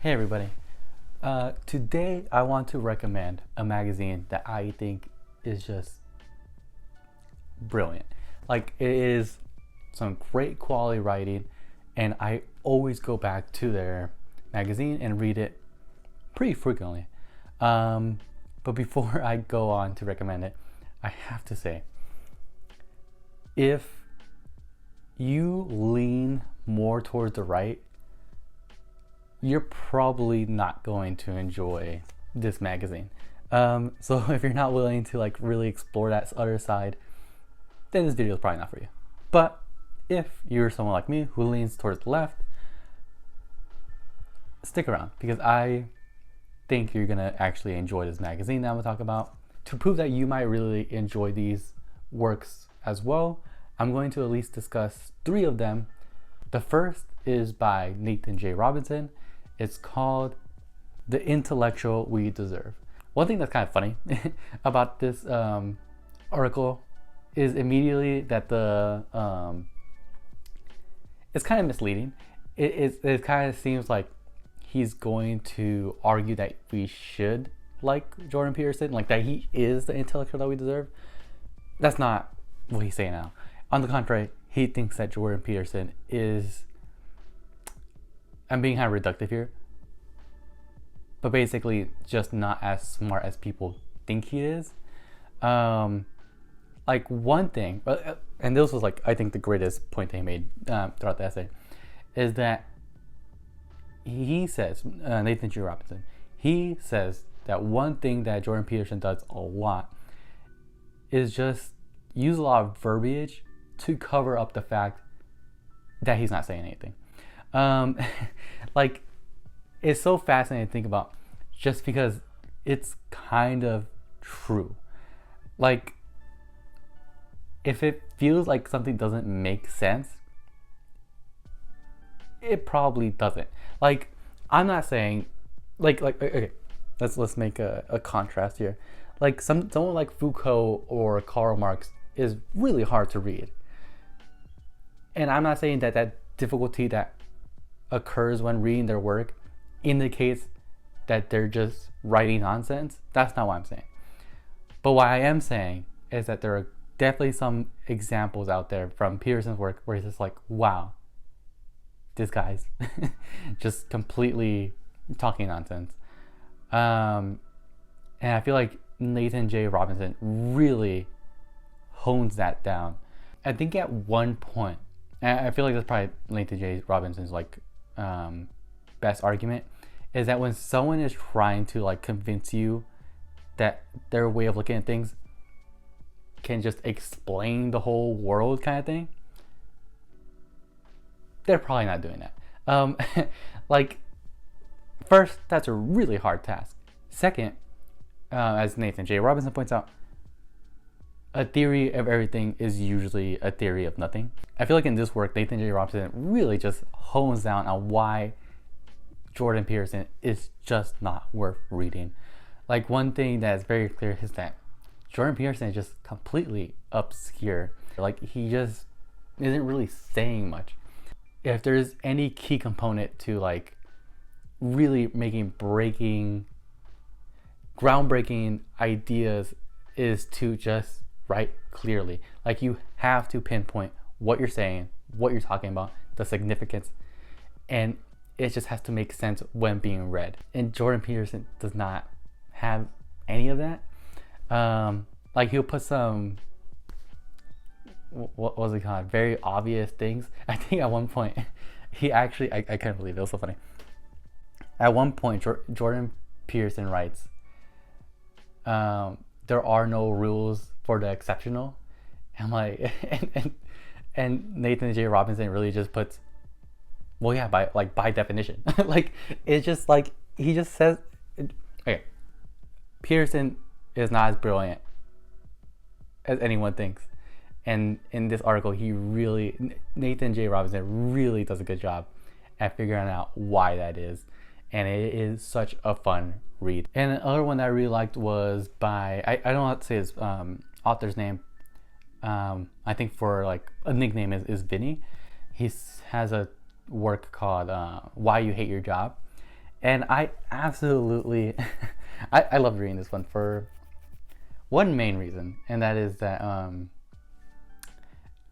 Hey everybody. Today I want to recommend a magazine that I think is just brilliant. Like, it is some great quality writing, and I always go back to their magazine and read it pretty frequently. But before I go on to recommend it, I have to say, if you lean more towards the right, you're probably not going to enjoy this magazine. So if you're not willing to like really explore that other side, then this video is probably not for you. But if you're someone like me who leans towards the left, stick around because I think you're gonna actually enjoy this magazine that I'm gonna talk about. To prove that you might really enjoy these works as well, I'm going to at least discuss 3 of them. The first is by Nathan J. Robinson. It's called The Intellectual We Deserve. One thing that's kind of funny about this article is immediately that it's kind of misleading. It kind of seems like he's going to argue that we should like Jordan Peterson, like that he is the intellectual that we deserve. That's not what he's saying now. On the contrary, he thinks that Jordan Peterson is, I'm being kind of reductive here, but basically just not as smart as people think he is. Like one thing, and this was like I think the greatest point that he made throughout the essay, is that he says, Nathan G. Robinson, he says that one thing that Jordan Peterson does a lot is just use a lot of verbiage to cover up the fact that he's not saying anything. Like, it's so fascinating to think about just because it's kind of true. Like, if it feels like something doesn't make sense, it probably doesn't. Like, I'm not saying like okay, let's make a contrast here. Like someone like Foucault or Karl Marx is really hard to read. And I'm not saying that difficulty that occurs when reading their work indicates that they're just writing nonsense. That's not what I'm saying. But what I am saying is that there are definitely some examples out there from Peterson's work where he's just like, wow, this guy's just completely talking nonsense. And I feel like Nathan J. Robinson really hones that down. I think at one point, and I feel like that's probably Nathan J. Robinson's like best argument, is that when someone is trying to like convince you that their way of looking at things can just explain the whole world kind of thing, they're probably not doing that. Like, first, that's a really hard task. Second, as Nathan J. Robinson points out, a theory of everything is usually a theory of nothing. I feel like in this work, Nathan J. Robinson really just hones down on why Jordan Peterson is just not worth reading. Like, one thing that is very clear is that Jordan Peterson is just completely obscure. Like, he just isn't really saying much. If there's any key component to like really making groundbreaking ideas, is to just write clearly. Like, you have to pinpoint what you're saying, what you're talking about, the significance, and it just has to make sense when being read. And Jordan Peterson does not have any of that. Like, he'll put some, what was it called, very obvious things. I think at one point he actually, I can't believe it, was so funny. At one point Jordan Peterson writes, there are no rules for the exceptional. And I'm like, and Nathan J. Robinson really just puts, well, yeah, by definition. Like, it's just like, he just says, okay, Peterson is not as brilliant as anyone thinks. And in this article, Nathan J. Robinson really does a good job at figuring out why that is. And it is such a fun read. And another one that I really liked was by, I don't know how to say his author's name. I think for like a nickname is Vinny. He has a work called Why You Hate Your Job. And I absolutely, I love reading this one for one main reason, and that is that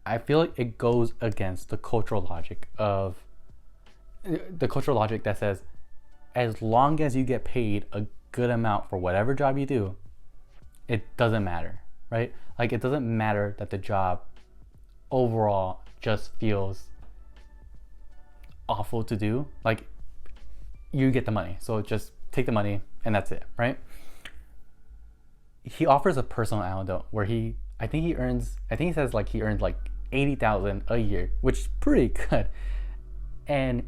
I feel like it goes against the cultural logic that says as long as you get paid a good amount for whatever job you do, it doesn't matter, right? Like it doesn't matter that the job overall just feels awful to do. Like you get the money, so just take the money and that's it, right? He offers a personal anecdote where I think he says like he earns like 80,000 a year, which is pretty good. And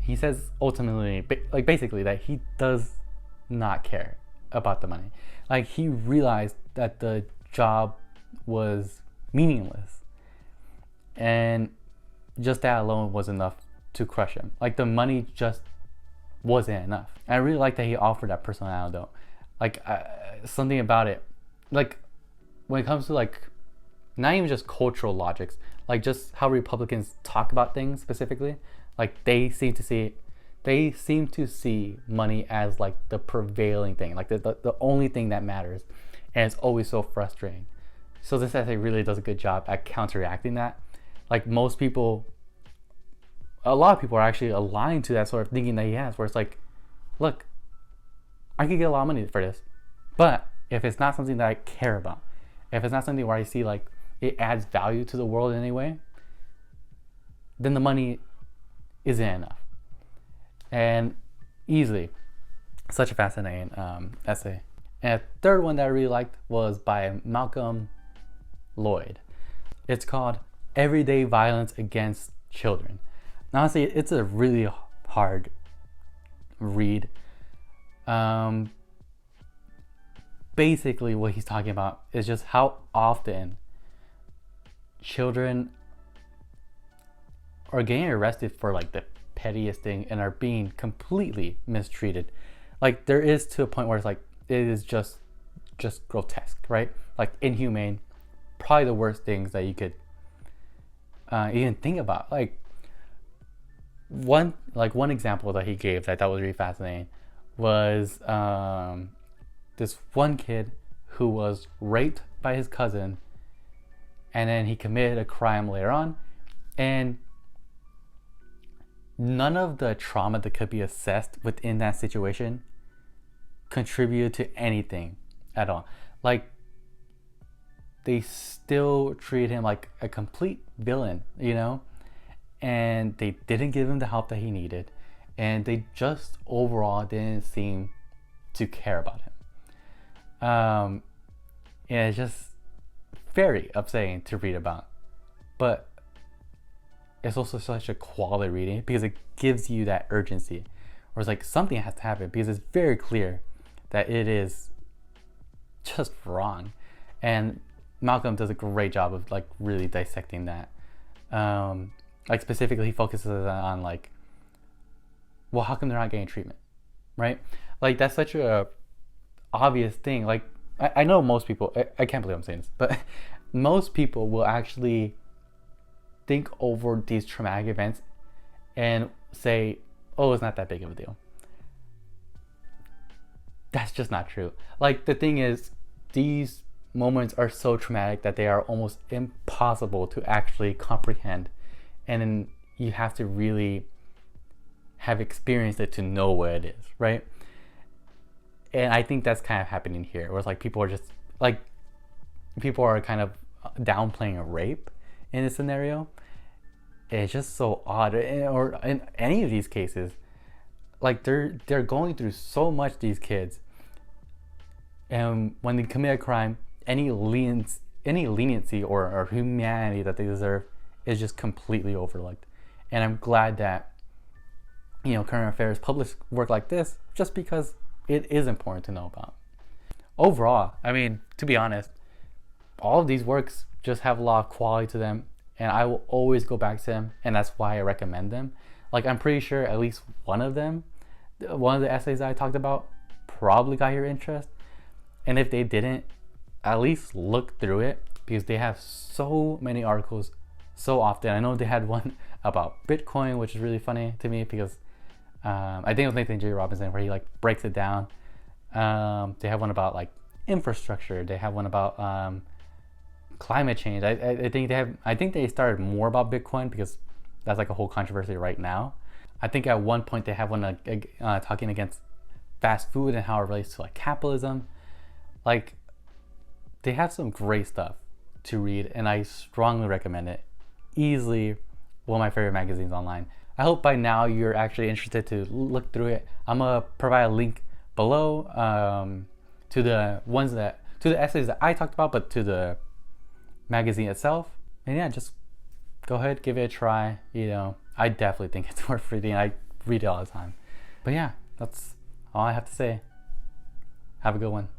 he says ultimately, like basically, that he does not care about the money. Like he realized that the job was meaningless, and just that alone was enough to crush him. Like the money just wasn't enough. And I really like that he offered that personal anecdote. Like something about it, like when it comes to like not even just cultural logics, like just how Republicans talk about things specifically, like they seem to see money as like the prevailing thing, like the only thing that matters, and it's always so frustrating. So this essay really does a good job at counteracting that. Like a lot of people are actually aligned to that sort of thinking that he has, where it's like, look, I could get a lot of money for this, but if it's not something that I care about, if it's not something where I see like it adds value to the world in any way, then the money isn't enough. And easily, such a fascinating essay. And a third one that I really liked was by Malcolm Lloyd. It's called Everyday Violence Against Children. Now, honestly, it's a really hard read. Basically, what he's talking about is just how often children are getting arrested for like the pettiest thing and are being completely mistreated. Like there is to a point where it's like it is just grotesque, right? Like inhumane, probably the worst things that you could even think about. Like one example that he gave that I thought was really fascinating was this one kid who was raped by his cousin, and then he committed a crime later on, and none of the trauma that could be assessed within that situation contributed to anything at all. Like they still treated him like a complete villain, you know, and they didn't give him the help that he needed, and they just overall didn't seem to care about him. And it's just very upsetting to read about, but it's also such a quality reading because it gives you that urgency, or it's like something has to happen because it's very clear that it is just wrong. And Malcolm does a great job of like really dissecting that. Like specifically, he focuses on like, well, how come they're not getting treatment, right? Like that's such a obvious thing. Like I know most people, I can't believe I'm saying this, but most people will actually think over these traumatic events and say, oh, it's not that big of a deal. That's just not true. Like the thing is, these moments are so traumatic that they are almost impossible to actually comprehend, and then you have to really have experienced it to know what it is, right? And I think that's kind of happening here, where it's like people are kind of downplaying a rape in this scenario. It's just so odd. Or in any of these cases, like they're going through so much, these kids, and when they commit a crime, any leniency or humanity that they deserve is just completely overlooked. And I'm glad that, you know, Current Affairs publish work like this, just because it is important to know about. Overall, I mean, to be honest, all of these works just have a lot of quality to them, and I will always go back to them, and that's why I recommend them. Like I'm pretty sure at least one of the essays that I talked about probably got your interest, and if they didn't, at least look through it, because they have so many articles so often. I know they had one about Bitcoin, which is really funny to me because I think it was Nathan J. Robinson where he like breaks it down. They have one about like infrastructure. They have one about climate change. I think they have. I think they started more about Bitcoin because that's like a whole controversy right now. I think at one point they have one talking against fast food and how it relates to like capitalism. Like they have some great stuff to read, and I strongly recommend it. Easily one of my favorite magazines online. I hope by now you're actually interested to look through it. I'm gonna provide a link below to the essays that I talked about, but to the magazine itself. And yeah, just go ahead, give it a try. You know, I definitely think it's worth reading. I read it all the time. But yeah, that's all I have to say. Have a good one.